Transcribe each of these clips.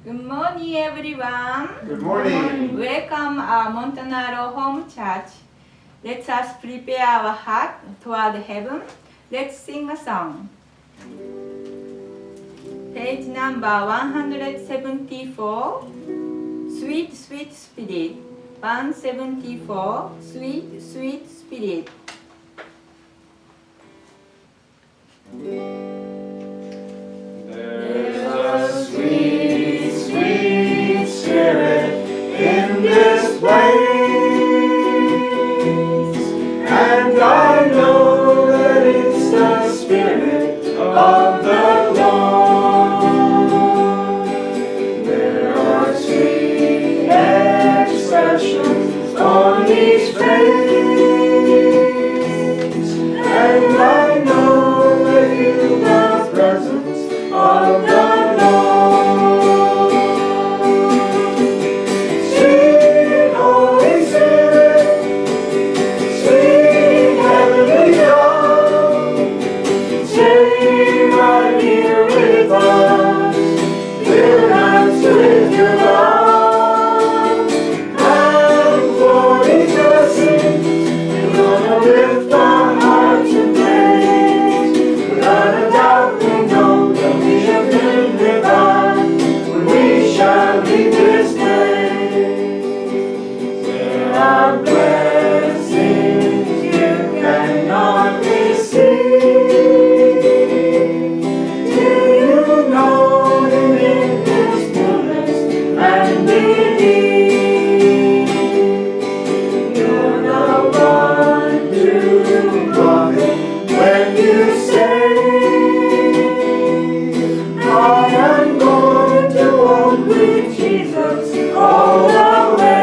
Good morning, everyone. Good morning. Welcome our Montanaro home church. Let us prepare our heart toward heaven. Let's sing a song. Page number 174. Sweet, sweet spirit. 174. Sweet, sweet spirit. There's a sweet, sweet spirit in this place, and I know that it's the Spirit of the Lord. There are sweet expressions on His face, and I know that you the presence of the Lord. Sweet Holy Spirit, sweet heavenly dove, stay right here with us, fill us with your love, and for His blessings, we're gonna lift our hearts in praise. Without a doubt, we know that we have been revived when we shall leave this place. There are blessings you cannot receive till you know Him in His fullness and believe. You're the one true prophet when you say, I am going to walk with Jesus all the way.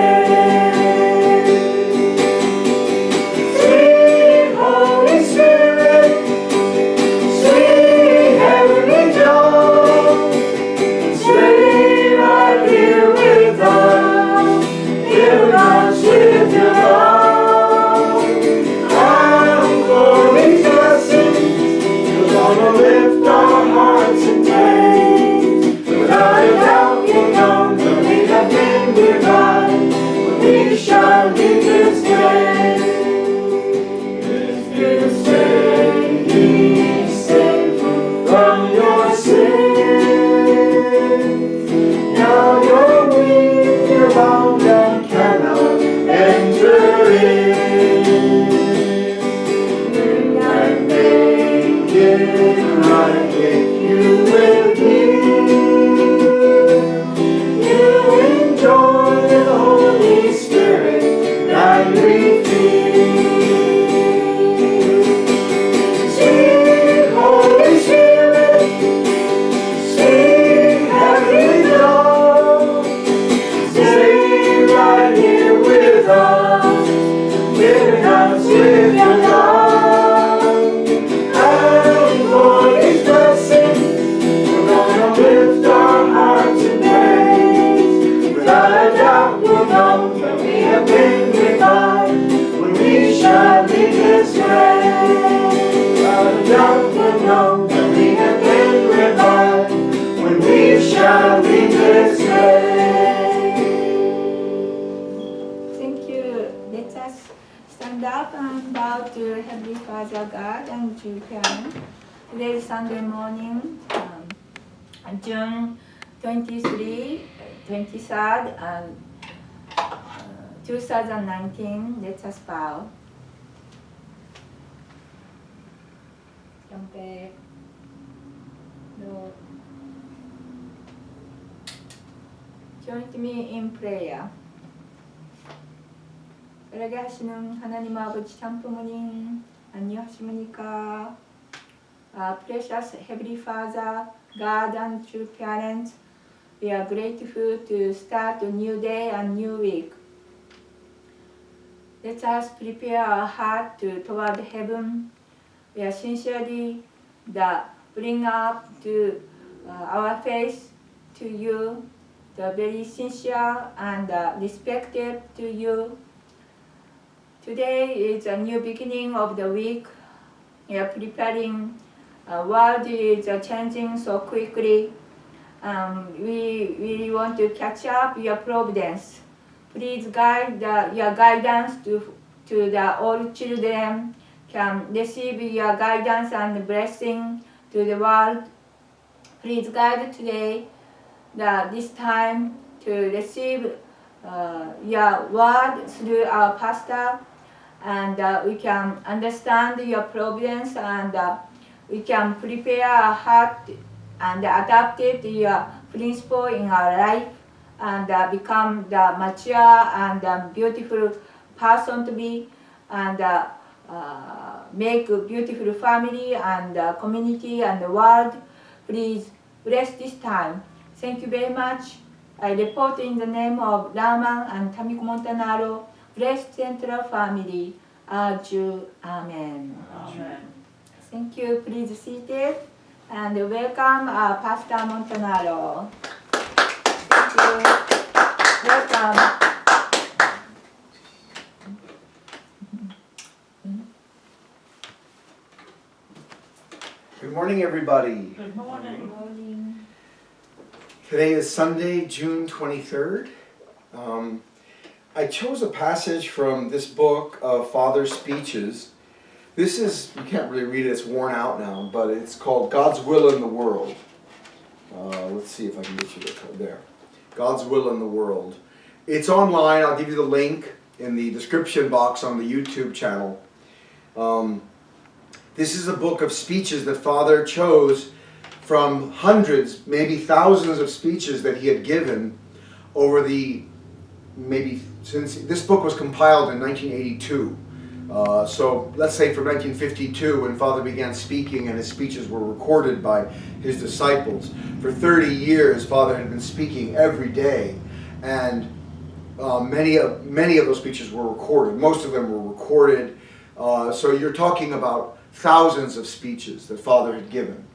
Sweet Holy Spirit, sweet heavenly dove, stay right here with us, fill us with your love, and for His blessings, we're gonna lift our hearts in praise. Without a doubt, we know that we have been revived when we shall leave this place. If you say He's saved you from your sins, now you're weak, you're bound and cannot enter in. And make it right with you with me. You enjoy the Holy Spirit that we feel. Sweet Holy Spirit, sweet heavenly dove, stay right here with us, filling us with your love, and for His blessings, we're gonna lift our hearts in praise. Without a doubt, we'll know that we have been revived when we shall leave this place. Without a doubt, we'll know that we have been revived when we shall leave this place. Thank you. Let us stand up and bow to Heavenly Father God and to parents. Today is Sunday morning, June 23, 23rd, and 2019. Let us bow. Come back. Lord, join me in prayer. 은혜하게 하시는 하나님 아버지 참부모님 안녕하십니까? Precious Heavenly Father, God and true parents, we are grateful to start a new day and new week. Let us prepare our heart toward heaven. We are sincerely bring up to our faith to you, the very sincere and respected to you. Today is a new beginning of the week. We are preparing. World is changing so quickly. We really want to catch up your providence. Please guide your guidance to the all children can receive your guidance and blessing to the world. Please guide today this time to receive your word through our pastor, and we can understand your providence, and we can prepare our heart and adapt it to your principle in our life, and become the mature and beautiful person to be, and make a beautiful family and community and the world. Please bless this time. Thank you very much. I report in the name of Raman and Tamiko Montanaro, blessed Central Family. Aju, Amen. Amen. Thank you. Please seated and welcome Pastor Montanaro. Thank you. Welcome. Good morning, everybody. Good morning. Good morning. Today is Sunday, June 23rd. I chose a passage from this book of Father's Speeches. This is, you can't really read it, it's worn out now, but it's called God's Will in the World. Let's see if I can get you there. God's Will in the World. It's online. I'll give you the link in the description box on the YouTube channel. This is a book of speeches that Father chose from hundreds, maybe thousands of speeches that he had given over the, maybe since, this book was compiled in 1982. So let's say from 1952 when Father began speaking and his speeches were recorded by his disciples. For 30 years Father had been speaking every day, and many of those speeches were recorded. Most of them were recorded. So you're talking about thousands of speeches that Father had given.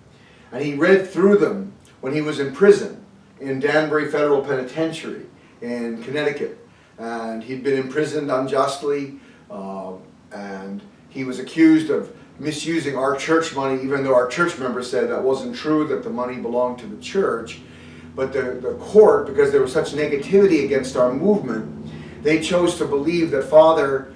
And he read through them when he was in prison in Danbury Federal Penitentiary in Connecticut. And he'd been imprisoned unjustly, and he was accused of misusing our church money, even though our church members said that wasn't true, that the money belonged to the church. But the court, because there was such negativity against our movement, they chose to believe that Father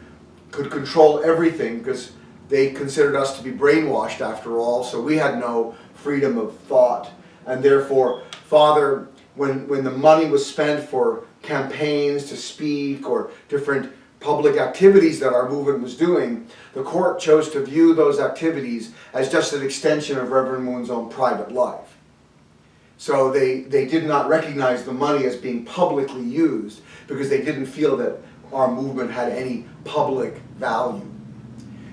could control everything, because they considered us to be brainwashed after all, so we had no freedom of thought. And therefore, Father, when the money was spent for campaigns to speak or different public activities that our movement was doing, the court chose to view those activities as just an extension of Reverend Moon's own private life. So they did not recognize the money as being publicly used, because they didn't feel that our movement had any public value.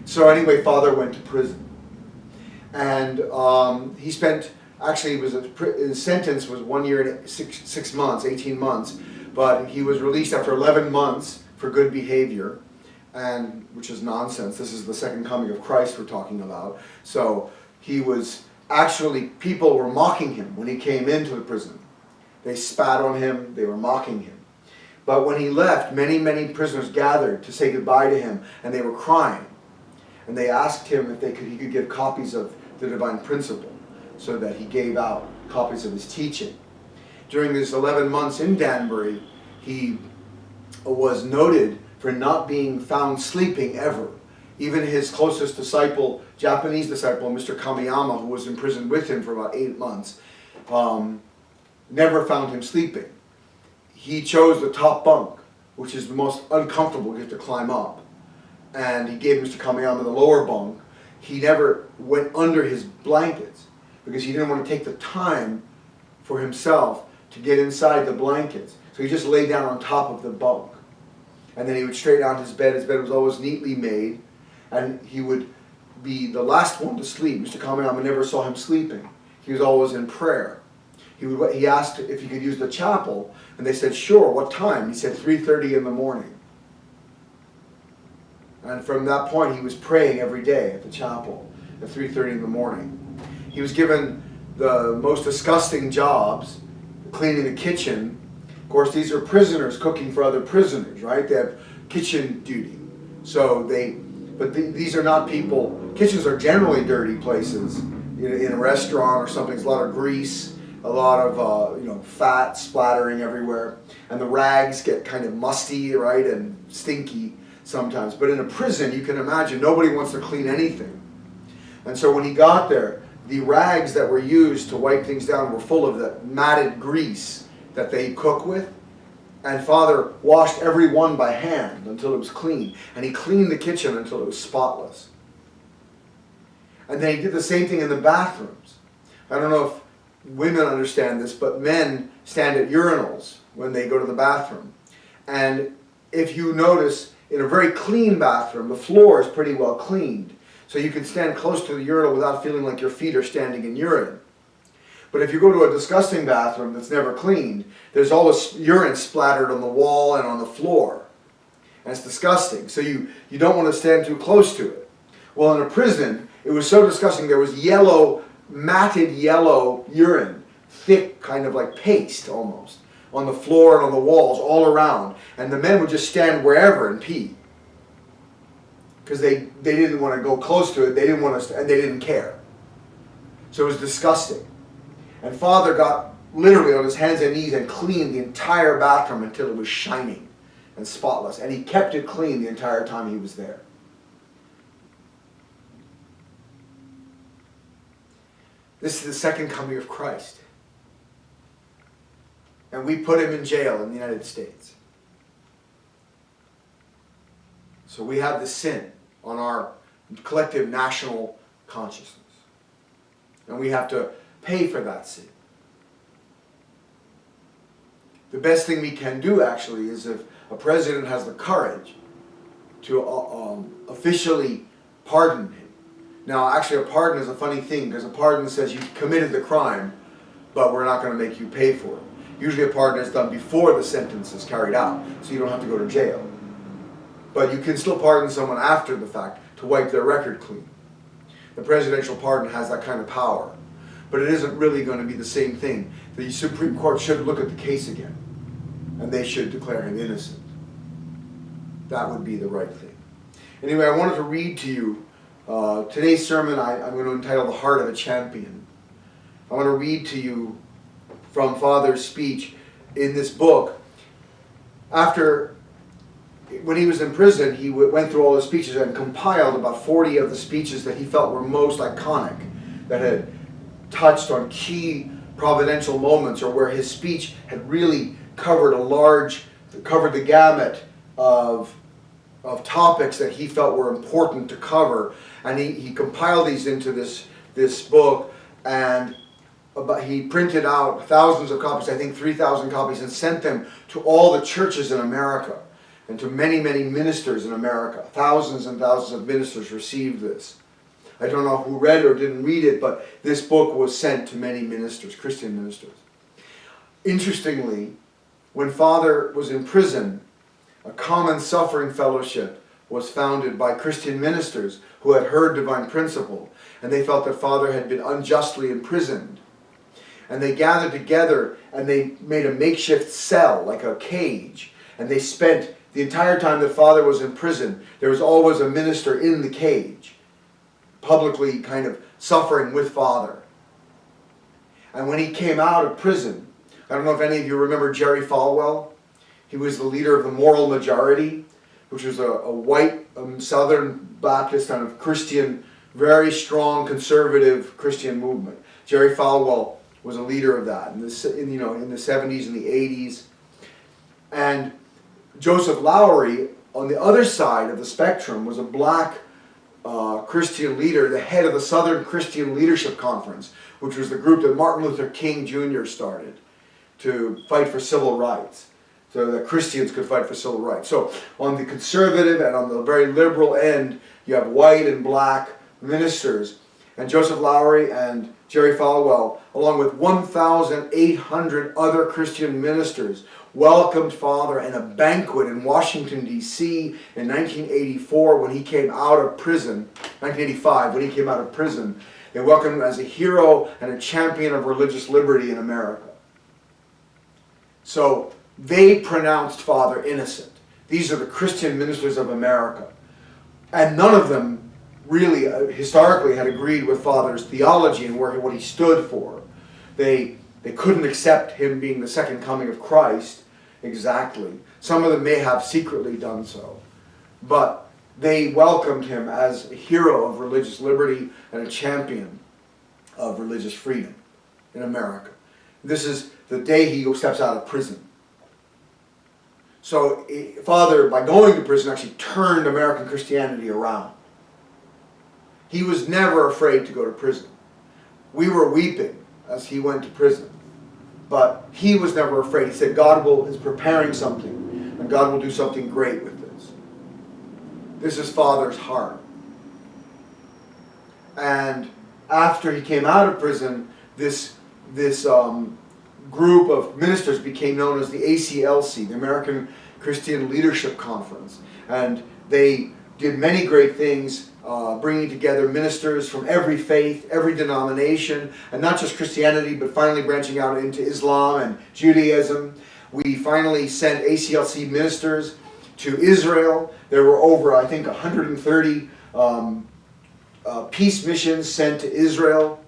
So anyway, Father went to prison. And he spent, actually his sentence was 1 year and 6 months, 18 months, but he was released after 11 months for good behavior, and which is nonsense. This is the second coming of Christ we're talking about. So he was, actually, people were mocking him when he came into the prison. They spat on him, they were mocking him. But when he left, many, many prisoners gathered to say goodbye to him, and they were crying. And they asked him if he could give copies of the Divine Principle, so that he gave out copies of his teaching. During his 11 months in Danbury, he was noted for not being found sleeping ever. Even his closest disciple, Japanese disciple, Mr. Kamiyama, who was imprisoned with him for about 8 months, never found him sleeping. He chose the top bunk, which is the most uncomfortable. You have to climb up. And he gave Mr. Kamiyama the lower bunk. He never went under his blankets, because he didn't want to take the time for himself to get inside the blankets. So he just lay down on top of the bunk. And then he would straighten out his bed. His bed was always neatly made. And he would be the last one to sleep. Mr. Kamiyama never saw him sleeping. He was always in prayer. He asked if he could use the chapel, and they said, sure, what time? He said 3:30 in the morning. And from that point, he was praying every day at the chapel at 3:30 in the morning. He was given the most disgusting jobs, cleaning the kitchen. Of course, these are prisoners cooking for other prisoners, right? They have kitchen duty. So these are not people, kitchens are generally dirty places. In a restaurant or something, there's a lot of grease, a lot of fat splattering everywhere, and the rags get kind of musty, right, and stinky sometimes. But in a prison, you can imagine nobody wants to clean anything. And so when he got there, the rags that were used to wipe things down were full of that matted grease that they cook with. And Father washed every one by hand until it was clean. And he cleaned the kitchen until it was spotless. And then he did the same thing in the bathrooms. I don't know if women understand this, but men stand at urinals when they go to the bathroom. And if you notice, in a very clean bathroom, the floor is pretty well cleaned. So you can stand close to the urinal without feeling like your feet are standing in urine. But if you go to a disgusting bathroom that's never cleaned, there's all this urine splattered on the wall and on the floor. And it's disgusting. So you don't want to stand too close to it. Well, in a prison, it was so disgusting. There was yellow, matted yellow urine, thick, kind of like paste almost, on the floor and on the walls all around. And the men would just stand wherever and pee. Because they didn't want to go close to it. They didn't want to, and they didn't care. So it was disgusting. And Father got literally on his hands and knees and cleaned the entire bathroom until it was shining and spotless. And he kept it clean the entire time he was there. This is the second coming of Christ. And we put him in jail in the United States. So we have the sin on our collective national consciousness. And we have to pay for that sin. The best thing we can do, actually, is if a president has the courage to officially pardon him. Now, actually, a pardon is a funny thing, because a pardon says you committed the crime, but we're not going to make you pay for it. Usually a pardon is done before the sentence is carried out, so you don't have to go to jail. But you can still pardon someone after the fact to wipe their record clean. The presidential pardon has that kind of power. But it isn't really going to be the same thing. The Supreme Court should look at the case again, and they should declare him innocent. That would be the right thing. Anyway, I wanted to read to you today's sermon. I'm going to entitle The Heart of a Champion. I want to read to you from Father's speech in this book. When he was in prison, he went through all the speeches and compiled about 40 of the speeches that he felt were most iconic, that had touched on key providential moments, or where his speech had really covered the gamut of topics that he felt were important to cover. And he compiled these into this book, and he printed out thousands of copies, I think 3,000 copies, and sent them to all the churches in America and to many, many ministers in America. Thousands and thousands of ministers received this. I don't know who read or didn't read it, but this book was sent to many ministers, Christian ministers. Interestingly, when Father was in prison, a common suffering fellowship was founded by Christian ministers who had heard divine principle, and they felt that Father had been unjustly imprisoned. And they gathered together and they made a makeshift cell, like a cage, and they spent the entire time that Father was in prison, there was always a minister in the cage, publicly kind of suffering with Father. And when he came out of prison, I don't know if any of you remember Jerry Falwell. He was the leader of the Moral Majority, which was a white Southern Baptist kind of Christian, very strong conservative Christian movement. Jerry Falwell was a leader of that in the 70s and the 80s. And Joseph Lowery, on the other side of the spectrum, was a black Christian leader, the head of the Southern Christian Leadership Conference, which was the group that Martin Luther King Jr. started to fight for civil rights, so that Christians could fight for civil rights. So on the conservative and on the very liberal end, you have white and black ministers. And Joseph Lowery and Jerry Falwell, along with 1,800 other Christian ministers, welcomed Father in a banquet in Washington, D.C. in 1984 when he came out of prison, 1985 when he came out of prison. They welcomed him as a hero and a champion of religious liberty in America. So they pronounced Father innocent. These are the Christian ministers of America. And none of them really historically had agreed with Father's theology and what he stood for. They They couldn't accept him being the second coming of Christ exactly. Some of them may have secretly done so. But they welcomed him as a hero of religious liberty and a champion of religious freedom in America. This is the day he steps out of prison. So Father, by going to prison, actually turned American Christianity around. He was never afraid to go to prison. We were weeping as he went to prison. But he was never afraid. He said God is preparing something, and God will do something great with this. This is Father's heart. And after he came out of prison, this group of ministers became known as the ACLC, the American Christian Leadership Conference. And they did many great things, bringing together ministers from every faith, every denomination, and not just Christianity, but finally branching out into Islam and Judaism. We finally sent ACLC ministers to Israel. There were over, I think, 130 peace missions sent to Israel.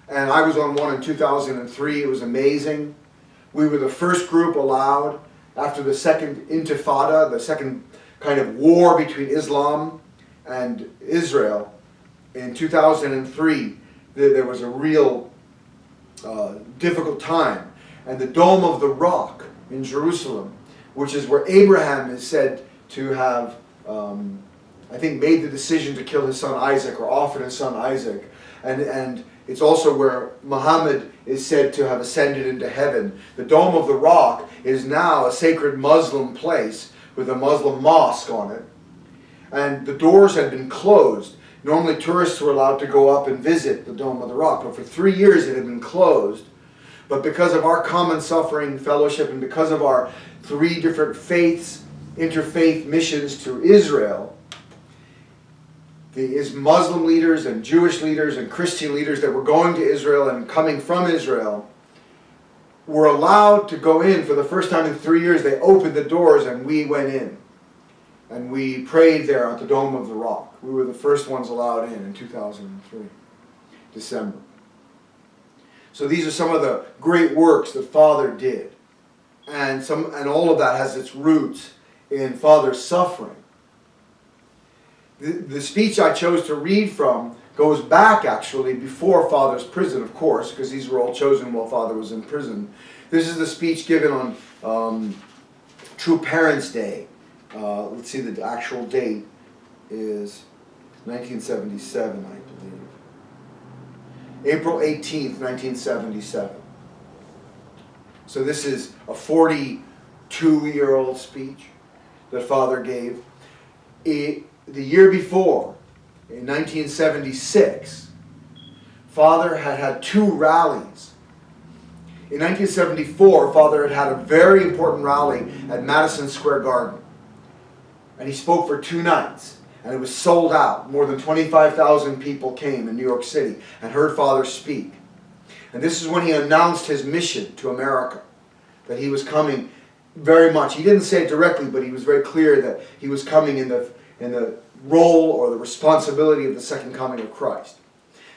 And I was on one in 2003. It was amazing. We were the first group allowed after the second intifada, the second kind of war between Islam and Israel. In 2003, there was a real difficult time. And the Dome of the Rock in Jerusalem, which is where Abraham is said to have, I think, made the decision to kill his son Isaac, or offered his son Isaac. And it's also where Muhammad is said to have ascended into heaven. The Dome of the Rock is now a sacred Muslim place with a Muslim mosque on it. And the doors had been closed. Normally tourists were allowed to go up and visit the Dome of the Rock, but for 3 years it had been closed. But because of our common suffering fellowship and because of our 3 different faiths, interfaith missions to Israel, the Muslim leaders and Jewish leaders and Christian leaders that were going to Israel and coming from Israel were allowed to go in for the first time in 3 years. They opened the doors and we went in. And we prayed there at the Dome of the Rock. We were the first ones allowed in 2003, December. So these are some of the great works that Father did. And all of that has its roots in Father's suffering. The speech I chose to read from goes back actually before Father's prison, of course, because these were all chosen while Father was in prison. This is the speech given on True Parents' Day. Let's see, the actual date is 1977, I believe. April 18th, 1977. So this is a 42-year-old speech that Father gave. The year before, in 1976, Father had 2 rallies. In 1974, Father had a very important rally at Madison Square Garden. And he spoke for 2 nights. And it was sold out. More than 25,000 people came in New York City and heard Father speak. And this is when he announced his mission to America. That he was coming very much. He didn't say it directly, but he was very clear that he was coming in the role or the responsibility of the second coming of Christ.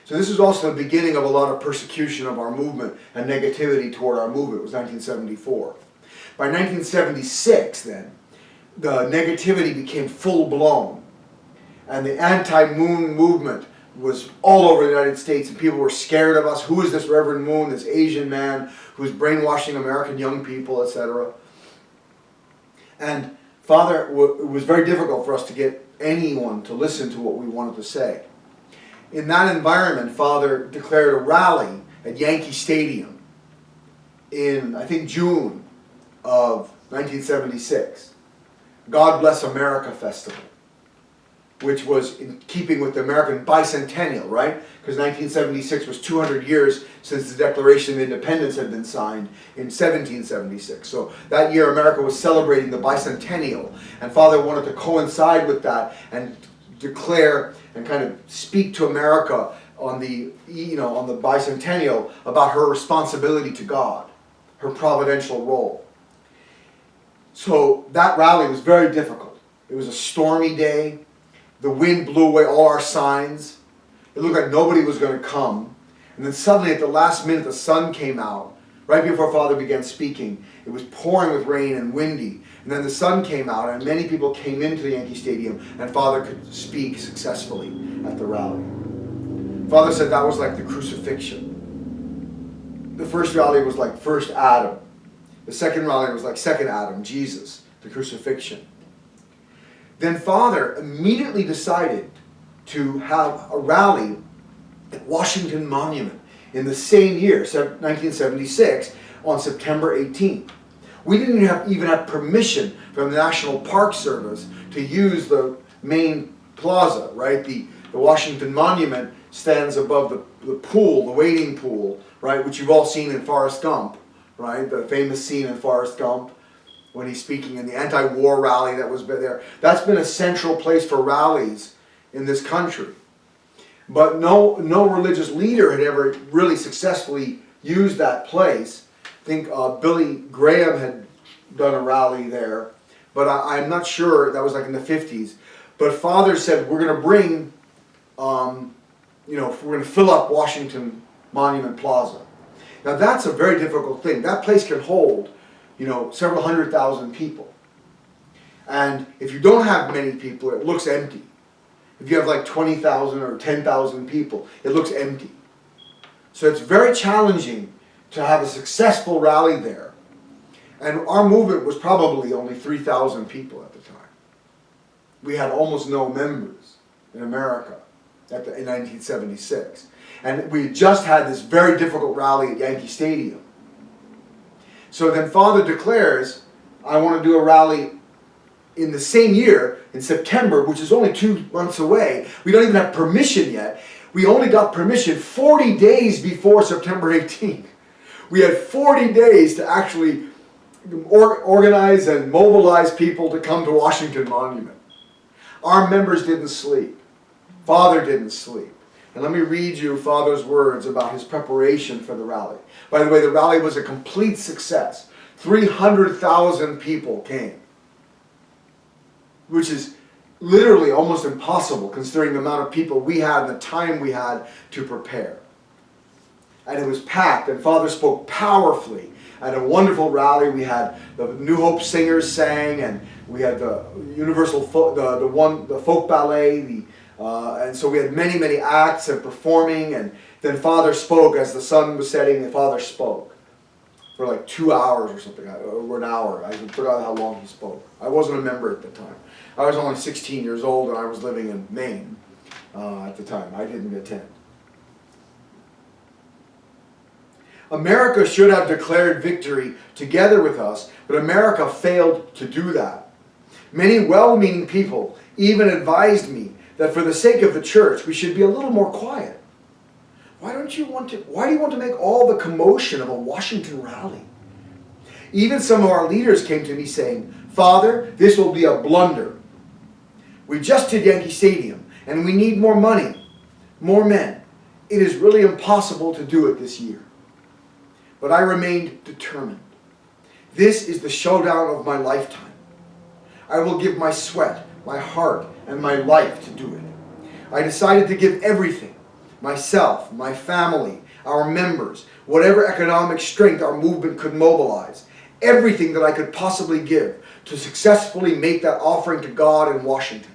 So this is also the beginning of a lot of persecution of our movement and negativity toward our movement. It was 1974. By 1976 then, the negativity became full-blown. And the anti-Moon movement was all over the United States, and people were scared of us. Who is this Reverend Moon, this Asian man who's brainwashing American young people, etc.? And Father, it was very difficult for us to get anyone to listen to what we wanted to say. In that environment, Father declared a rally at Yankee Stadium in, I think, June of 1976. God Bless America Festival, which was in keeping with the American bicentennial, right? Because 1976 was 200 years since the Declaration of Independence had been signed in 1776. So that year America was celebrating the bicentennial, and Father wanted to coincide with that and declare and kind of speak to America on the bicentennial about her responsibility to God, her providential role. So that rally was very difficult. It was a stormy day. The wind blew away all our signs. It looked like nobody was going to come. And then suddenly at the last minute the sun came out Right before Father began speaking, it was pouring with rain and windy. And then the sun came out and many people came into the Yankee Stadium and Father could speak successfully at the rally. Father said that was like the crucifixion. The first rally was like first Adam. The second rally was like second Adam, Jesus, the crucifixion. Then Father immediately decided to have a rally at Washington Monument in the same year, 1976, on September 18th. We didn't even have permission from the National Park Service to use the main plaza, right? The Washington Monument stands above the pool, the wading pool, right, which you've all seen in Forrest Gump, right? The famous scene in Forrest Gump when he's speaking in the anti-war rally that was there. That's been a central place for rallies in this country. But no religious leader had ever really successfully used that place. I think Billy Graham had done a rally there, but I'm not sure. That was like in the 50s. But Father said, we're going to bring, we're going to fill up Washington Monument Plaza. Now that's a very difficult thing. That place can hold, several 100,000 people. And if you don't have many people, it looks empty. If you have like 20,000 or 10,000 people, it looks empty. So it's very challenging to have a successful rally there. And our movement was probably only 3,000 people at the time. We had almost no members in America in 1976. And we just had this very difficult rally at Yankee Stadium. So then Father declares, I want to do a rally in the same year, in September, which is only 2 months away. We don't even have permission yet. We only got permission 40 days before September 18th. We had 40 days to actually organize and mobilize people to come to Washington Monument. Our members didn't sleep. Father didn't sleep. And let me read you Father's words about his preparation for the rally. By the way, the rally was a complete success. 300,000 people came, which is literally almost impossible considering the amount of people we had and the time we had to prepare. And it was packed, and Father spoke powerfully at a wonderful rally. We had the New Hope singers sang, and we had the Universal folk, the folk ballet, and so we had many acts and performing. And then Father spoke as the sun was setting. And Father spoke for like 2 hours or something, or an hour. I forgot how long he spoke. I wasn't a member at the time. I was only 16 years old, and I was living in Maine at the time. I didn't attend. America should have declared victory together with us, but America failed to do that. Many well-meaning people even advised me that for the sake of the church, we should be a little more quiet. Why do you want to make all the commotion of a Washington rally? Even some of our leaders came to me saying, Father, this will be a blunder. We just did Yankee Stadium, and we need more money, more men. It is really impossible to do it this year. But I remained determined. This is the showdown of my lifetime. I will give my sweat, my heart, and my life to do it. I decided to give everything, myself, my family, our members, whatever economic strength our movement could mobilize, everything that I could possibly give to successfully make that offering to God in Washington.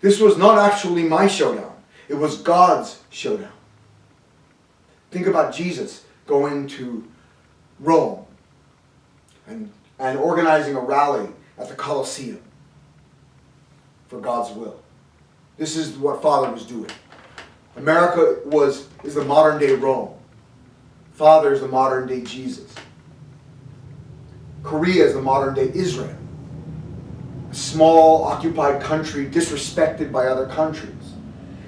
This was not actually my showdown. It was God's showdown. Think about Jesus going to Rome and organizing a rally at the Colosseum for God's will. This is what Father was doing. America is the modern day Rome. Father is the modern day Jesus. Korea is the modern day Israel. A small occupied country disrespected by other countries.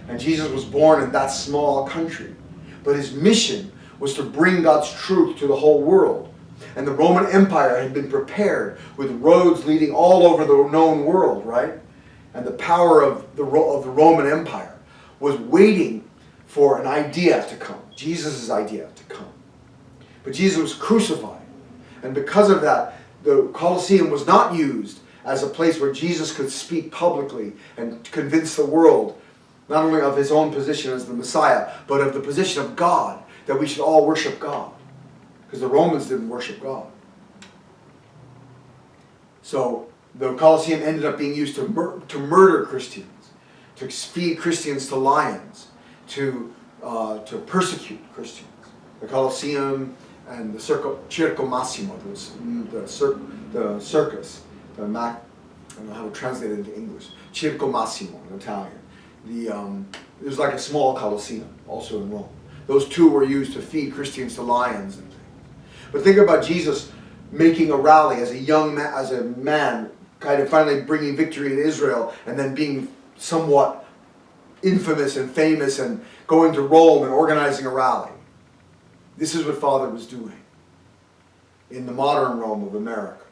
And Jesus was born in that small country. But his mission was to bring God's truth to the whole world. And the Roman Empire had been prepared with roads leading all over the known world, right? And the power of the Roman Empire was waiting for an idea to come, Jesus' idea to come. But Jesus was crucified. And because of that, the Colosseum was not used as a place where Jesus could speak publicly and convince the world not only of his own position as the Messiah, but of the position of God, that we should all worship God. because the Romans didn't worship God. So the Colosseum ended up being used to murder Christians, to feed Christians to lions, to persecute Christians. The Colosseum and the Circo Massimo, the circus, I don't know how to translate it into English. Circo Massimo in Italian. It was like a small Colosseum, also in Rome. Those two were used to feed Christians to lions and things. But think about Jesus making a rally as a man, kind of finally bringing victory in Israel, and then being somewhat infamous and famous and going to Rome and organizing a rally. This is what Father was doing in the modern Rome of America.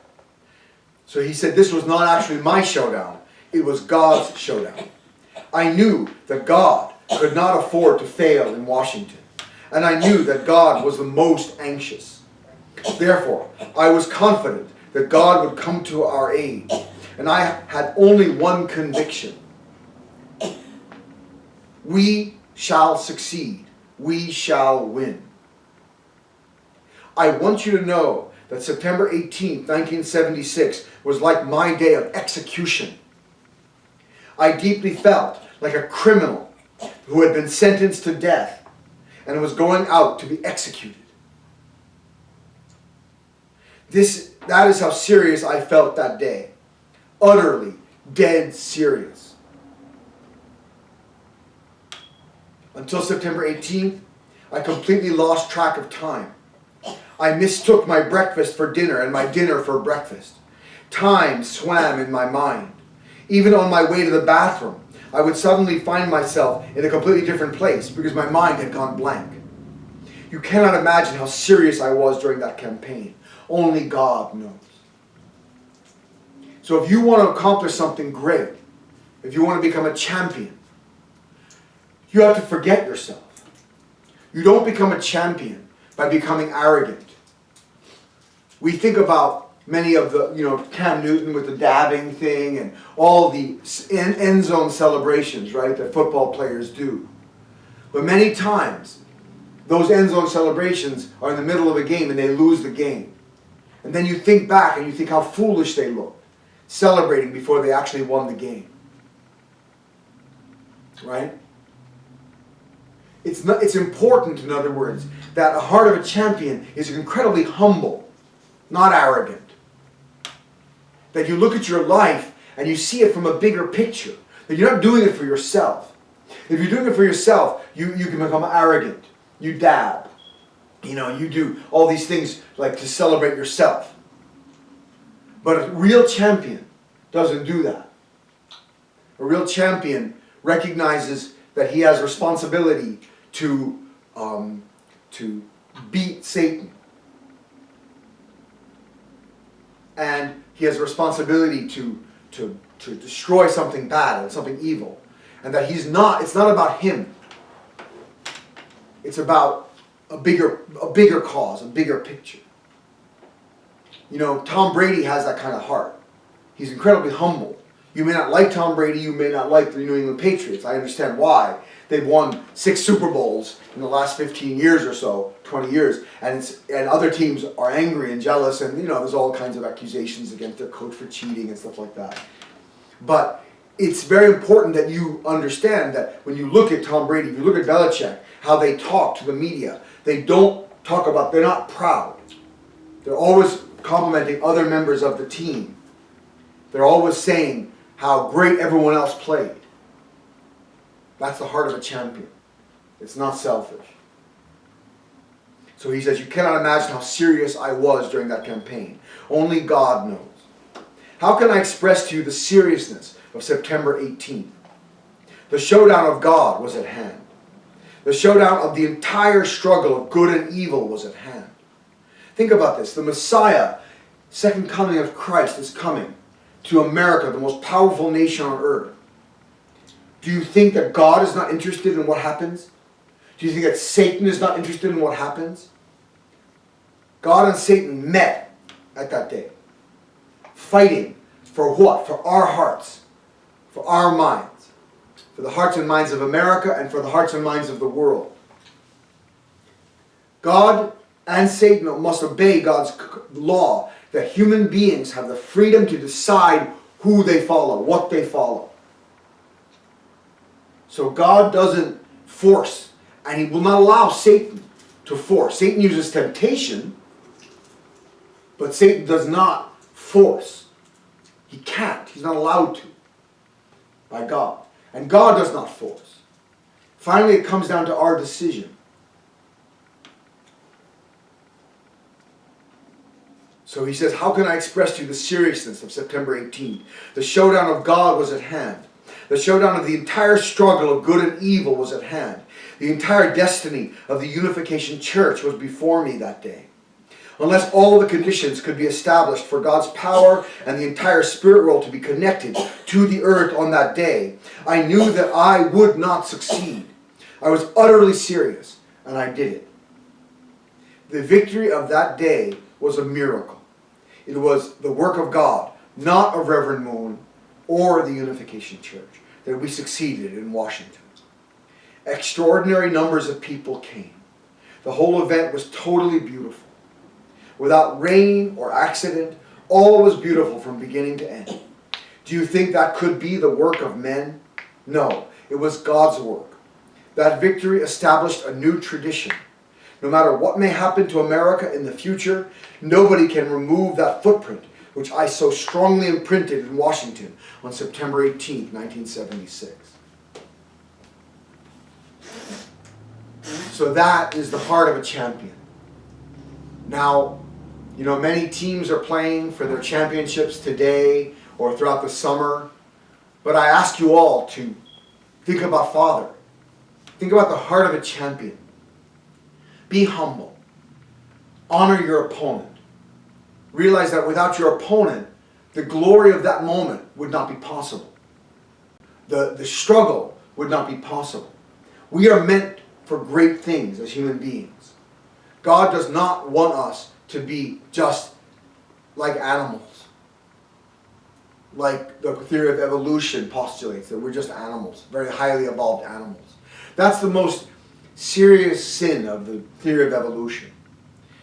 So he said this was not actually my showdown, it was God's showdown. I knew that God could not afford to fail in Washington, and I knew that God was the most anxious. Therefore, I was confident that God would come to our aid, and I had only one conviction. We shall succeed. We shall win. I want you to know that September 18th, 1976 was like my day of execution. I deeply felt like a criminal who had been sentenced to death and was going out to be executed. That is how serious I felt that day. Utterly, dead serious. Until September 18th, I completely lost track of time. I mistook my breakfast for dinner and my dinner for breakfast. Time swam in my mind. Even on my way to the bathroom, I would suddenly find myself in a completely different place because my mind had gone blank. You cannot imagine how serious I was during that campaign. Only God knows. So if you want to accomplish something great, if you want to become a champion, you have to forget yourself. You don't become a champion by becoming arrogant. We think about many of the, Cam Newton with the dabbing thing and all the end zone celebrations, right, that football players do. But many times, those end zone celebrations are in the middle of a game and they lose the game. And then you think back and you think how foolish they looked, celebrating before they actually won the game. Right? It's important, in other words, that a heart of a champion is incredibly humble, not arrogant. That you look at your life and you see it from a bigger picture. That you're not doing it for yourself. If you're doing it for yourself, you can become arrogant. You dab. You do all these things like to celebrate yourself. But a real champion doesn't do that. A real champion recognizes that he has responsibility to beat Satan. And he has a responsibility to destroy something bad and something evil. And that it's not about him. It's about a bigger cause, a bigger picture. Tom Brady has that kind of heart. He's incredibly humble. You may not like Tom Brady, you may not like the New England Patriots. I understand why. They've won 6 Super Bowls in the last 15 years or so, 20 years, and other teams are angry and jealous, and there's all kinds of accusations against their coach for cheating and stuff like that. But it's very important that you understand that when you look at Tom Brady, if you look at Belichick, how they talk to the media, they're not proud. They're always complimenting other members of the team. They're always saying how great everyone else played. That's the heart of a champion. It's not selfish. So he says, you cannot imagine how serious I was during that campaign. Only God knows. How can I express to you the seriousness of September 18th? The showdown of God was at hand. The showdown of the entire struggle of good and evil was at hand. Think about this. The Messiah, second coming of Christ, is coming to America, the most powerful nation on earth. Do you think that God is not interested in what happens? Do you think that Satan is not interested in what happens? God and Satan met at that day, fighting for what? For our hearts, for our minds, for the hearts and minds of America and for the hearts and minds of the world. God and Satan must obey God's law, that human beings have the freedom to decide who they follow, what they follow. So God doesn't force, and He will not allow Satan to force. Satan uses temptation, but Satan does not force. He can't. He's not allowed to by God. And God does not force. Finally, it comes down to our decision. So he says, how can I express to you the seriousness of September 18th? The showdown of God was at hand. The showdown of the entire struggle of good and evil was at hand. The entire destiny of the Unification Church was before me that day. Unless all the conditions could be established for God's power and the entire spirit world to be connected to the earth on that day, I knew that I would not succeed. I was utterly serious, and I did it. The victory of that day was a miracle. It was the work of God, not of Reverend Moon or the Unification Church, that we succeeded in Washington. Extraordinary numbers of people came. The whole event was totally beautiful. Without rain or accident, all was beautiful from beginning to end. Do you think that could be the work of men? No, it was God's work. That victory established a new tradition. No matter what may happen to America in the future, nobody can remove that footprint which I so strongly imprinted in Washington on September 18, 1976. So that is the heart of a champion. Now, you know, many teams are playing for their championships today or throughout the summer, but I ask you all to think about Father. Think about the heart of a champion. Be humble. Honor your opponent. Realize that without your opponent, the glory of that moment would not be possible. The struggle would not be possible. We are meant for great things as human beings. God does not want us to be just like animals. Like the theory of evolution postulates, that we're just animals, very highly evolved animals. That's the most serious sin of the theory of evolution,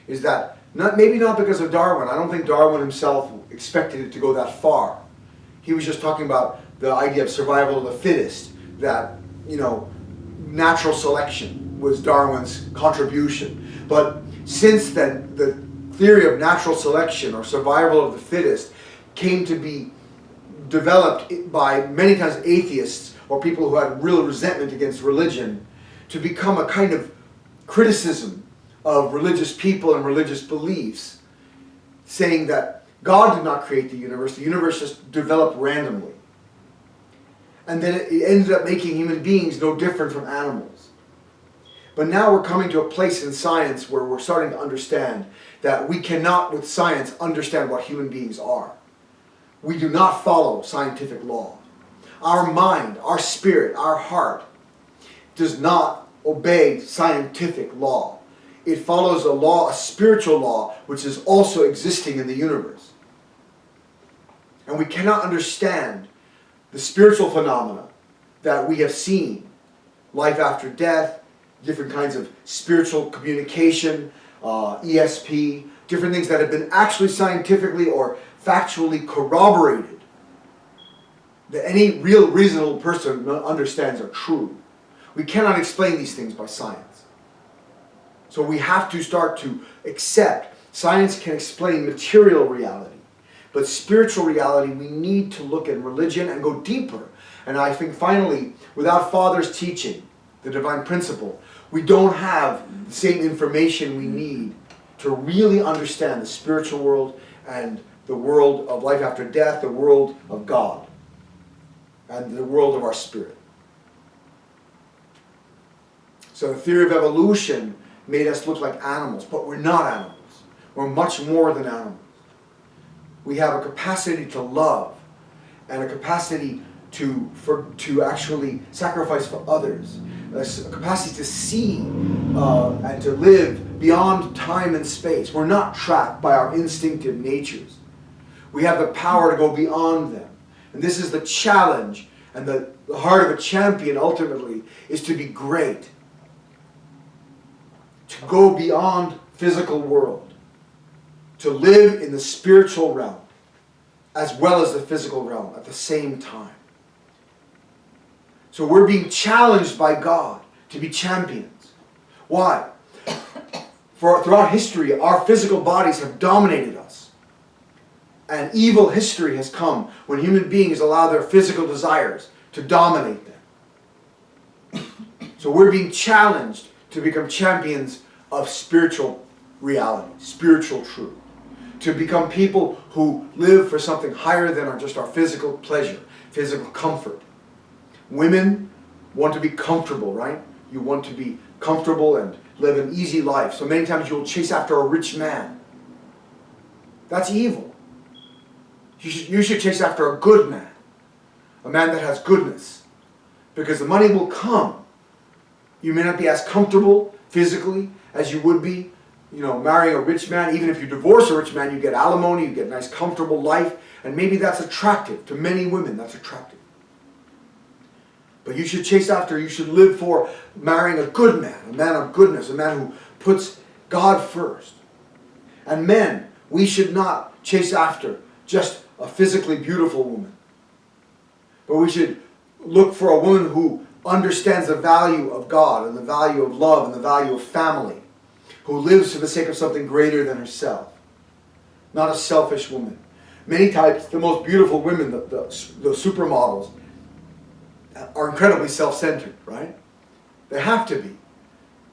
is that maybe not because of Darwin. I don't think Darwin himself expected it to go that far. He was just talking about the idea of survival of the fittest, that, you know, natural selection was Darwin's contribution. But since then, the theory of natural selection or survival of the fittest came to be developed by many times atheists or people who had real resentment against religion to become a kind of criticism of religious people and religious beliefs, saying that God did not create the universe just developed randomly. And then it ended up making human beings no different from animals. But now we're coming to a place in science where we're starting to understand that we cannot, with science, understand what human beings are. We do not follow scientific law. Our mind, our spirit, our heart does not obey scientific law. It follows a law, a spiritual law, which is also existing in the universe. And we cannot understand the spiritual phenomena that we have seen, life after death, different kinds of spiritual communication, ESP, different things that have been actually scientifically or factually corroborated, that any real reasonable person understands are true. We cannot explain these things by science. So we have to start to accept science can explain material reality, but spiritual reality we need to look at religion and go deeper. And I think finally, without Father's teaching, the divine principle, we don't have the same information we need to really understand the spiritual world and the world of life after death, the world of God, and the world of our spirit. So the theory of evolution made us look like animals, but we're not animals. We're much more than animals. We have a capacity to love and a capacity to actually sacrifice for others, a capacity to see and to live beyond time and space. We're not trapped by our instinctive natures. We have the power to go beyond them. And this is the challenge, and the heart of a champion ultimately is to be great. To go beyond physical world to live in the spiritual realm as well as the physical realm at the same time. So we're being challenged by God to be champions. Why? Throughout history, our physical bodies have dominated us. And evil history has come when human beings allow their physical desires to dominate them. So we're being challenged to become champions of spiritual reality, spiritual truth. To become people who live for something higher than just our physical pleasure, physical comfort. Women want to be comfortable, right? You want to be comfortable and live an easy life. So many times you'll chase after a rich man. That's evil. You should chase after a good man. A man that has goodness. Because the money will come. You may not be as comfortable physically as you would be, marrying a rich man. Even if you divorce a rich man, you get alimony, you get a nice comfortable life. And maybe that's attractive. To many women, that's attractive. But you should you should live for marrying a good man, a man of goodness, a man who puts God first. And men, we should not chase after just a physically beautiful woman. But we should look for a woman who understands the value of God and the value of love and the value of family, who lives for the sake of something greater than herself. Not a selfish woman. Many times, the most beautiful women, the supermodels, are incredibly self-centered, right? They have to be,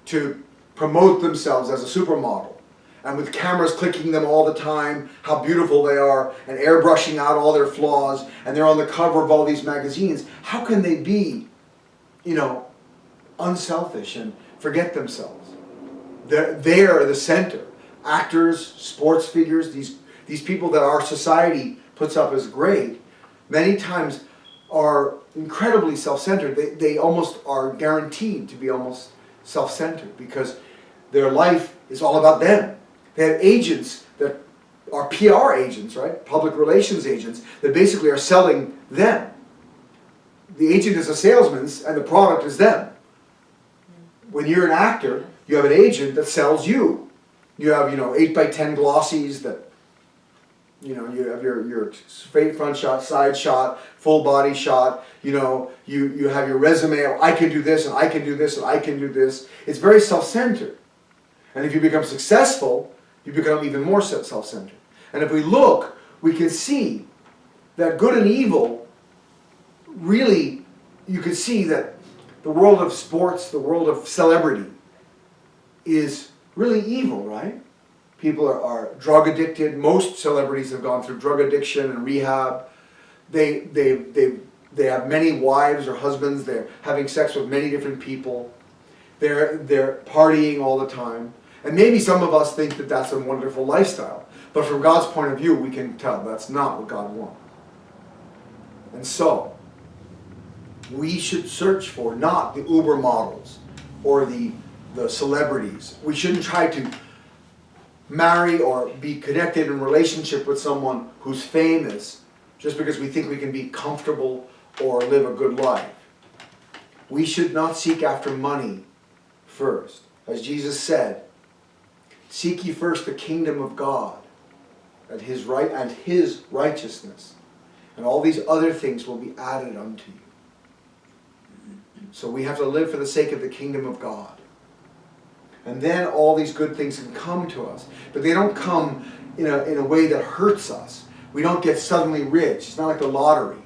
to promote themselves as a supermodel. And with cameras clicking them all the time, how beautiful they are, and airbrushing out all their flaws, and they're on the cover of all these magazines. How can they be, unselfish and forget themselves? They're the center. Actors, sports figures, these people that our society puts up as great, many times are incredibly self-centered. They almost are guaranteed to be almost self-centered because their life is all about them. They have agents that are PR agents, right? Public relations agents that basically are selling them. The agent is a salesman and the product is them. When you're an actor, you have an agent that sells you. You have, 8x10 glossies that, you have your straight front shot, side shot, full body shot. You have your resume of I can do this and I can do this and I can do this. It's very self-centered. And if you become successful, you become even more self-centered. And if we look, we can see that good and evil, really, you can see that the world of sports, the world of celebrity, is really evil, right? People are drug addicted. Most celebrities have gone through drug addiction and rehab. They have many wives or husbands. They're having sex with many different people. They're partying all the time. And maybe some of us think that that's a wonderful lifestyle. But from God's point of view, we can tell that's not what God wants. And so, we should search for not the Uber models or the celebrities. We shouldn't try to marry or be connected in relationship with someone who's famous just because we think we can be comfortable or live a good life. We should not seek after money first. As Jesus said, seek ye first the kingdom of God and His righteousness, and all these other things will be added unto you. So we have to live for the sake of the kingdom of God. And then all these good things can come to us. But they don't come in a way that hurts us. We don't get suddenly rich. It's not like the lottery.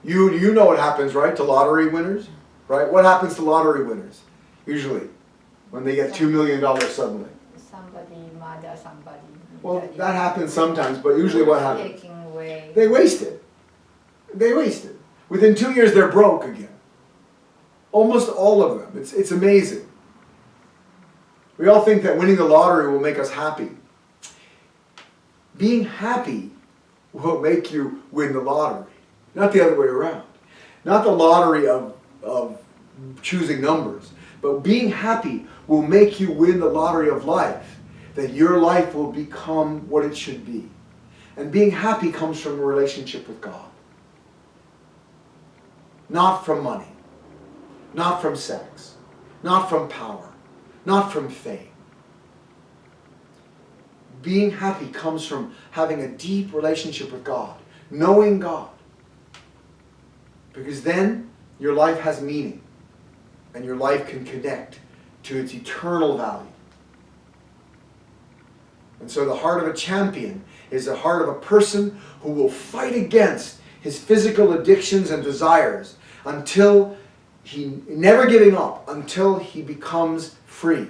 You know what happens, right, to lottery winners? Right? What happens to lottery winners, usually, when they get $2 million suddenly? Somebody murder somebody. Well, that happens sometimes, but usually what happens? Taking away. They waste it. They waste it. Within 2 years, they're broke again. Almost all of them. It's amazing. We all think that winning the lottery will make us happy. Being happy will make you win the lottery, not the other way around. Not the lottery of choosing numbers, but being happy will make you win the lottery of life, that your life will become what it should be. And being happy comes from a relationship with God. Not from money, not from sex, not from power, not from fame. being happy comes from having a deep relationship with God, knowing God. Because then your life has meaning and your life can connect to its eternal value. And so the heart of a champion is the heart of a person who will fight against his physical addictions and desires until he, never giving up, until he becomes free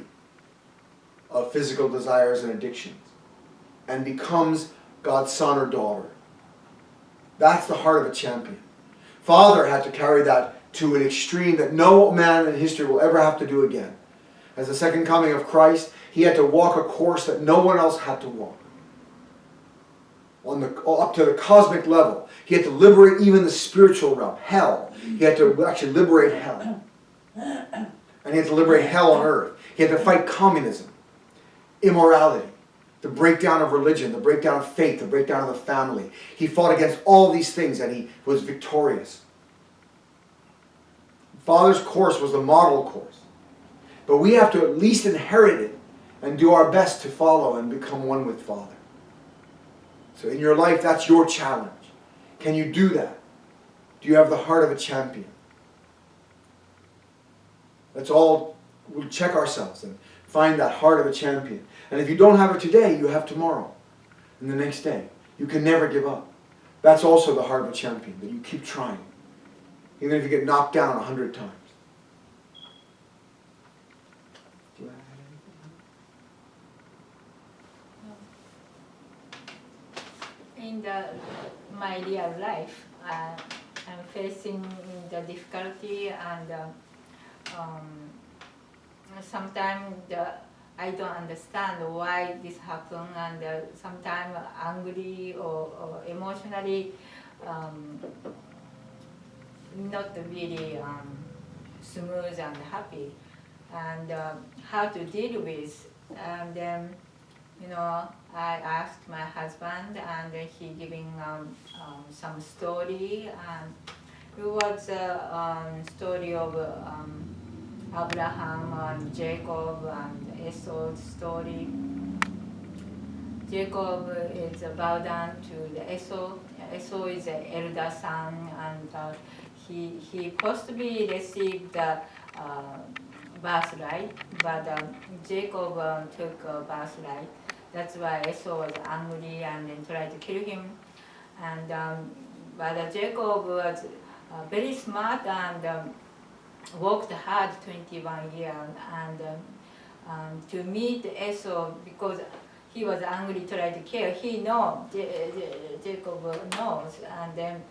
of physical desires and addictions and becomes God's son or daughter. That's the heart of a champion. Father had to carry that to an extreme that no man in history will ever have to do again. As the second coming of Christ, he had to walk a course that no one else had to walk. Up to the cosmic level. He had to liberate even the spiritual realm, hell. He had to actually liberate hell. And he had to liberate hell on earth. He had to fight communism, immorality, the breakdown of religion, the breakdown of faith, the breakdown of the family. He fought against all these things and he was victorious. Father's course was the model course. But we have to at least inherit it and do our best to follow and become one with Father. So in your life, that's your challenge. Can you do that? Do you have the heart of a champion? Let's all we'll check ourselves and find that heart of a champion. And if you don't have it today, you have tomorrow and the next day. You can never give up. That's also the heart of a champion, that you keep trying. Even if you get knocked down 100 times. Do you have anything? In my real life, I'm facing the difficulty and sometimes I don't understand why this happened, and sometimes angry or emotionally not really smooth and happy, and how to deal with. And then, I asked my husband, and he giving some story, and it was a story of Abraham and Jacob and Esau's story. Jacob is bowed down to the Esau. Esau is the elder son, and he possibly received the birthright, but Jacob took birthright. That's why Esau was angry and then tried to kill him. And but Jacob was very smart and worked hard 21 years and to meet Esau, because he was angry, tried to kill. He knows, Jacob knows, and then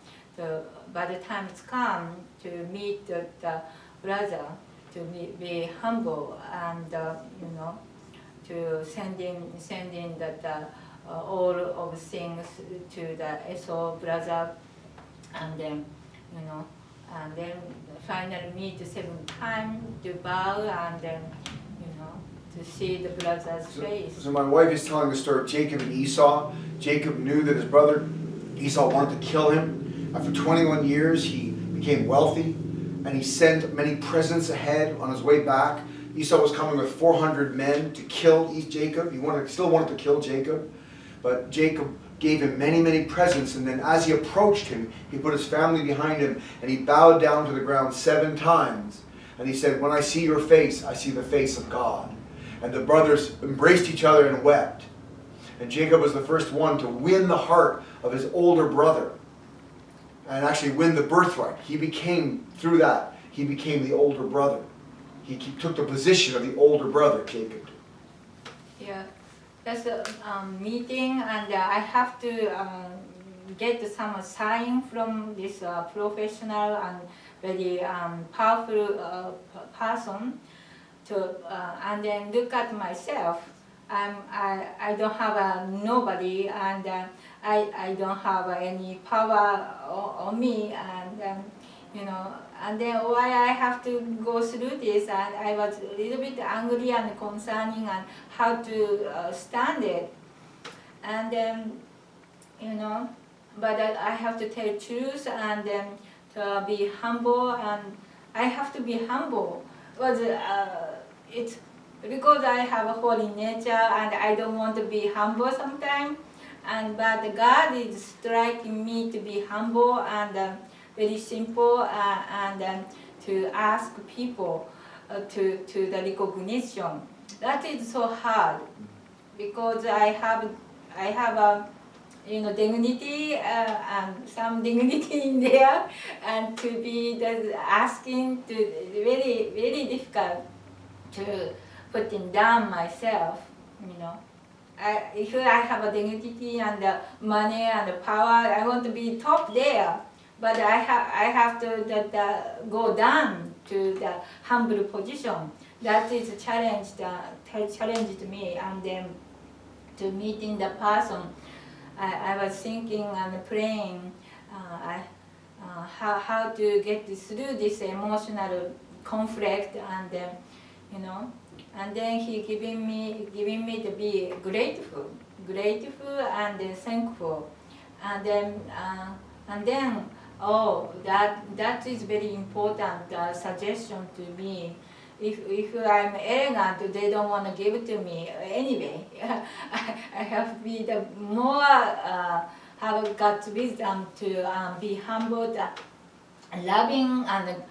by the time it's come to meet the brother, to be humble and to sending that all of things to the Esau brother, and then and then finally meet the seventh time to bow, and then to see the brother's face. So my wife is telling the story of Jacob and Esau. Jacob knew that his brother Esau wanted to kill him. After 21 years, he became wealthy, and he sent many presents ahead on his way back. Esau was coming with 400 men to kill Jacob. He still wanted to kill Jacob, but Jacob gave him many, many presents, and then as he approached him, he put his family behind him, and he bowed down to the ground 7 times, and he said, "When I see your face, I see the face of God." And the brothers embraced each other and wept. And Jacob was the first one to win the heart of his older brother and actually win the birthright. He became the older brother. He took the position of the older brother, Jacob. Yeah, that's a meeting, and I have to get some sign from this professional and very powerful person to, and then look at myself. I don't have nobody, and I don't have any power on me, and and then why I have to go through this, and I was a little bit angry and concerning and how to stand it, and then but I have to tell truth, and then to be humble, and I have to be humble. But because I have a fallen nature and I don't want to be humble sometimes. But God is striking me to be humble and very simple and to ask people to the recognition. That is so hard because I have a dignity and some dignity in there, and to be asking to very very difficult to putting down myself. If I have a dignity and money and power, I want to be top there. But I have to go down to the humble position. That is challenged me, and then to meeting the person. I was thinking and praying how to get through this emotional conflict, and and then he giving me to be grateful and thankful, and then oh, that is very important suggestion to me. If I'm arrogant, they don't want to give it to me anyway. I have to be the more have God's wisdom to be humble, loving, and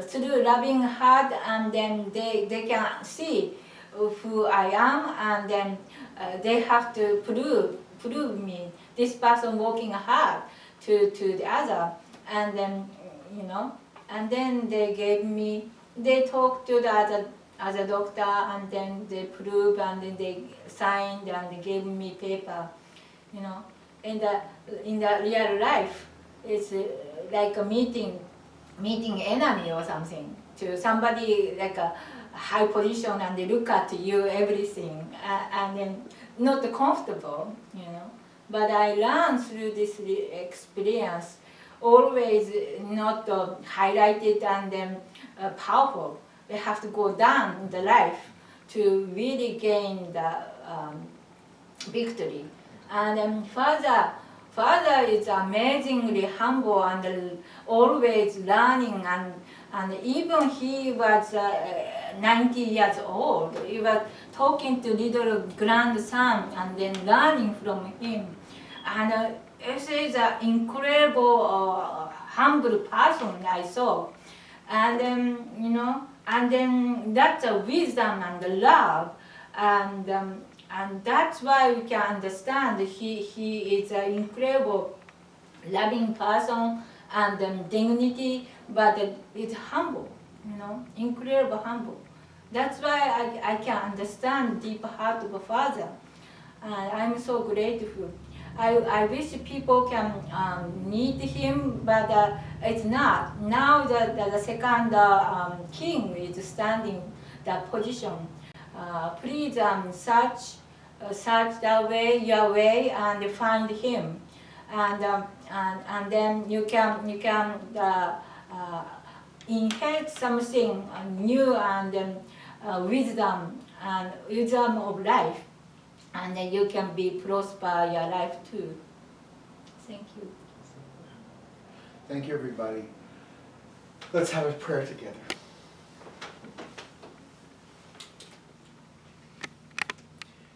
through loving heart, and then they can see who I am, and then they have to prove me this person working hard to the other, and then and then they talked to the other doctor, and then they prove, and then they signed, and they gave me paper. In the real life, it's like a meeting enemy or something, to somebody like a high position, and they look at you everything, and then not comfortable. But I learned through this experience, always not highlighted and then powerful. They have to go down in the life to really gain the victory. And Father is amazingly humble and always learning, and even he was 90 years old. He was talking to little grandson and then learning from him. And this is an incredible humble person I saw. And then, and then that's a wisdom and the love, and that's why we can understand he is an incredible loving person and dignity, but it's humble, incredible humble. That's why I can understand deep heart of a father. I'm so grateful. I wish people can meet him, but it's not. Now the second king is standing that position. Please search that way, your way, and find him, and then you can inherit something new, and wisdom of life, and then you can be prosper your life too. Thank you. Thank you, everybody. Let's have a prayer together.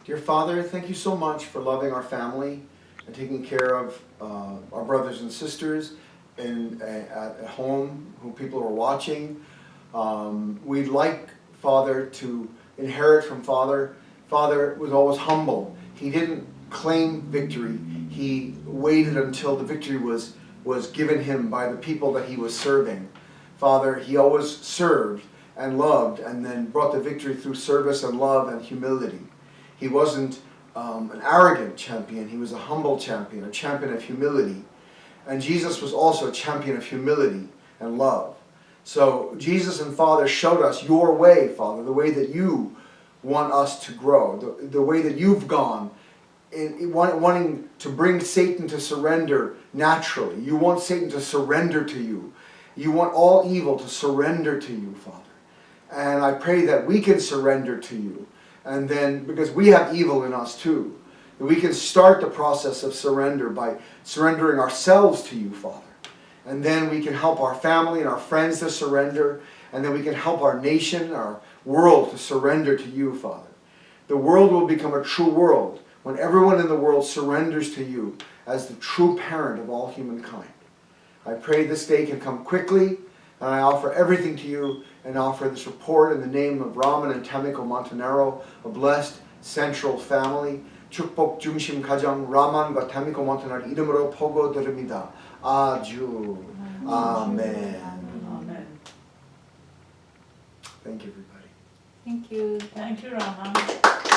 Dear Father, thank you so much for loving our family and taking care of our brothers and sisters at home, who people are watching. We'd like, Father, to inherit from Father. Father was always humble. He didn't claim victory. He waited until the victory was given him by the people that he was serving. Father, he always served and loved, and then brought the victory through service and love and humility. He wasn't an arrogant champion. He was a humble champion, a champion of humility. And Jesus was also a champion of humility and love. So Jesus and Father showed us your way, Father, the way that you want us to grow, the way that you've gone, in wanting to bring Satan to surrender naturally. You want Satan to surrender to you. You want all evil to surrender to you, Father. And I pray that we can surrender to you. And then, because we have evil in us too, that we can start the process of surrender by surrendering ourselves to you, Father. And then we can help our family and our friends to surrender. And then we can help our nation, our world to surrender to you, Father. The world will become a true world when everyone in the world surrenders to you as the true parent of all humankind. I pray this day can come quickly, and I offer everything to you and offer this report in the name of Raman and Tamiko Montanaro, a blessed central family. 축복 중심 가정 라만과 타미코 몬타나로 이름으로 포고드립니다. 아주. 아멘. Amen. Thank you, everybody. Thank you. Thank you, Rama.